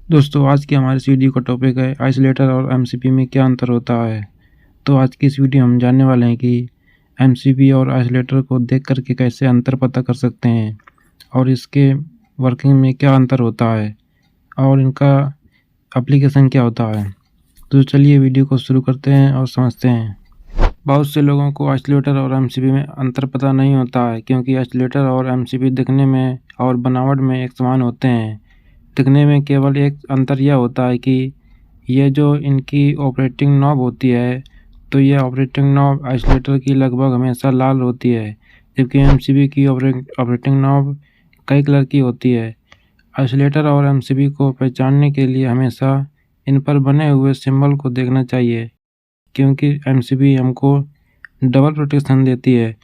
दोस्तों, आज की हमारे इस वीडियो का टॉपिक है आइसोलेटर और एमसीबी में क्या अंतर होता है। तो आज की इस वीडियो में हम जानने वाले हैं कि एमसीबी और आइसोलेटर को देख कर के कैसे अंतर पता कर सकते हैं और इसके वर्किंग में क्या अंतर होता है और इनका एप्लीकेशन क्या होता है। तो चलिए वीडियो को शुरू करते हैं और समझते हैं। बहुत से लोगों को आइसोलेटर और एमसीबी में अंतर पता नहीं होता है, क्योंकि आइसोलेटर और एमसीबी दिखने में और बनावट में एक समान होते हैं। दिखने में केवल एक अंतर यह होता है कि ये जो इनकी ऑपरेटिंग नॉब होती है, तो यह ऑपरेटिंग नॉब आइसोलेटर की लगभग हमेशा लाल होती है, जबकि एमसीबी की ऑपरेटिंग नॉब कई कलर की होती है। आइसोलेटर और एमसीबी को पहचानने के लिए हमेशा इन पर बने हुए सिंबल को देखना चाहिए, क्योंकि एमसीबी हमको डबल प्रोटेक्शन देती है,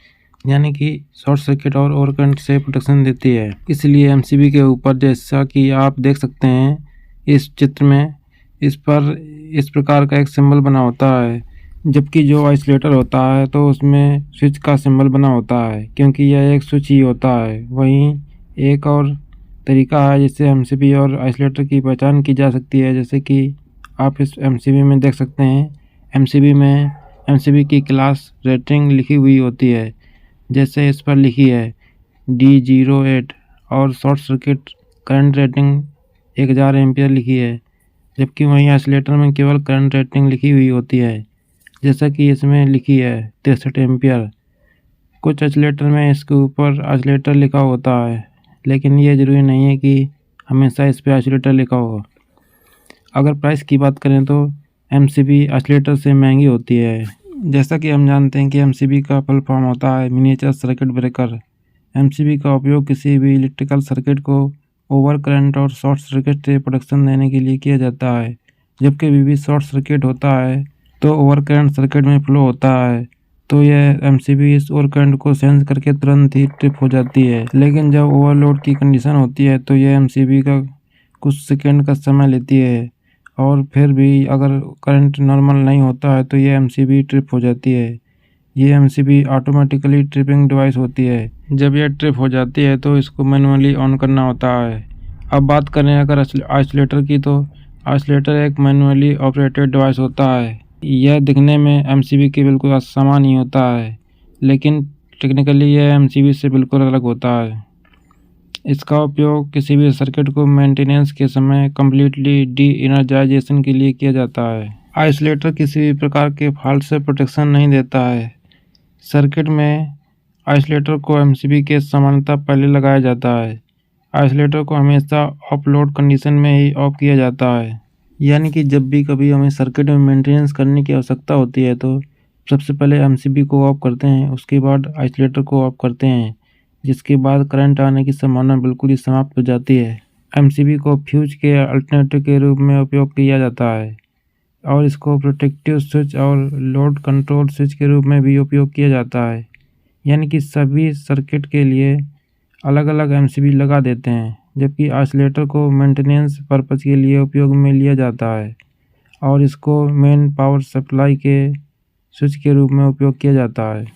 यानी कि शॉर्ट सर्किट और ओवरकरंट से प्रोटेक्शन देती है। इसलिए एमसीबी के ऊपर, जैसा कि आप देख सकते हैं इस चित्र में, इस पर इस प्रकार का एक सिंबल बना होता है, जबकि जो आइसोलेटर होता है तो उसमें स्विच का सिंबल बना होता है, क्योंकि यह एक स्विच ही होता है। वहीं एक और तरीका है जिससे एमसीबी और आइसोलेटर की पहचान की जा सकती है, जैसे कि आप इस एमसीबी में देख सकते हैं। एमसीबी में एमसीबी की क्लास रेटिंग लिखी हुई होती है, जैसे इस पर लिखी है D08, और short circuit current rating 1000 ampere लिखी है, जबकि वहीं आइसोलेटर में केवल करंट रेटिंग लिखी हुई होती है, जैसा कि इसमें लिखी है 63 एम्पियर। कुछ आइसोलेटर में इसके ऊपर आइसोलेटर लिखा होता है, लेकिन ये ज़रूरी नहीं है कि हमेशा इस पर आइसोलेटर लिखा हो। अगर प्राइस की बात करें तो एमसीबी आइसोलेटर से महंगी होती है। जैसा कि हम जानते हैं कि एमसीबी का फुल फॉर्म होता है मिनिएचर सर्किट ब्रेकर। एमसीबी का उपयोग किसी भी इलेक्ट्रिकल सर्किट को ओवर करंट और शॉर्ट सर्किट से प्रोटेक्शन देने के लिए किया जाता है। जबकि वीवी शॉर्ट सर्किट होता है तो ओवर करंट सर्किट में फ्लो होता है, तो यह एमसीबी इस ओवर करंट को सेंस करके तुरंत ही ट्रिप हो जाती है। लेकिन जब ओवरलोड की कंडीशन होती है तो यह एमसीबी का कुछ सेकेंड का समय लेती है, और फिर भी अगर करंट नॉर्मल नहीं होता है तो ये एमसीबी ट्रिप हो जाती है। ये एमसीबी ऑटोमेटिकली ट्रिपिंग डिवाइस होती है। जब यह ट्रिप हो जाती है तो इसको मैनुअली ऑन करना होता है। अब बात करें अगर आइसोलेटर की, तो आइसोलेटर एक मैनुअली ऑपरेटेड डिवाइस होता है। यह दिखने में एमसीबी के बिल्कुल समान ही होता है, लेकिन टेक्निकली यह एमसीबी से बिल्कुल अलग होता है। इसका उपयोग किसी भी सर्किट को मेंटेनेंस के समय कम्प्लीटली डी एनर्जाइजेशन के लिए किया जाता है। आइसोलेटर किसी भी प्रकार के फॉल्ट से प्रोटेक्शन नहीं देता है। सर्किट में आइसोलेटर को एमसीबी के समानता पहले लगाया जाता है। आइसोलेटर को हमेशा ऑफ लोड कंडीशन में ही ऑफ किया जाता है, यानी कि जब भी कभी हमें सर्किट में मेंटेनेंस करने की आवश्यकता होती है तो सबसे पहले एमसीबी को ऑफ करते हैं, उसके बाद आइसोलेटर को ऑफ करते हैं, जिसके बाद करंट आने की संभावना बिल्कुल ही समाप्त हो जाती है। एमसीबी को फ्यूज के अल्टरनेटिव के रूप में उपयोग किया जाता है, और इसको प्रोटेक्टिव स्विच और लोड कंट्रोल स्विच के रूप में भी उपयोग किया जाता है, यानी कि सभी सर्किट के लिए अलग अलग एमसीबी लगा देते हैं। जबकि आइसोलेटर को मेंटेनेंस पर्पज़ के लिए उपयोग में लिया जाता है, और इसको मेन पावर सप्लाई के स्विच के रूप में उपयोग किया जाता है।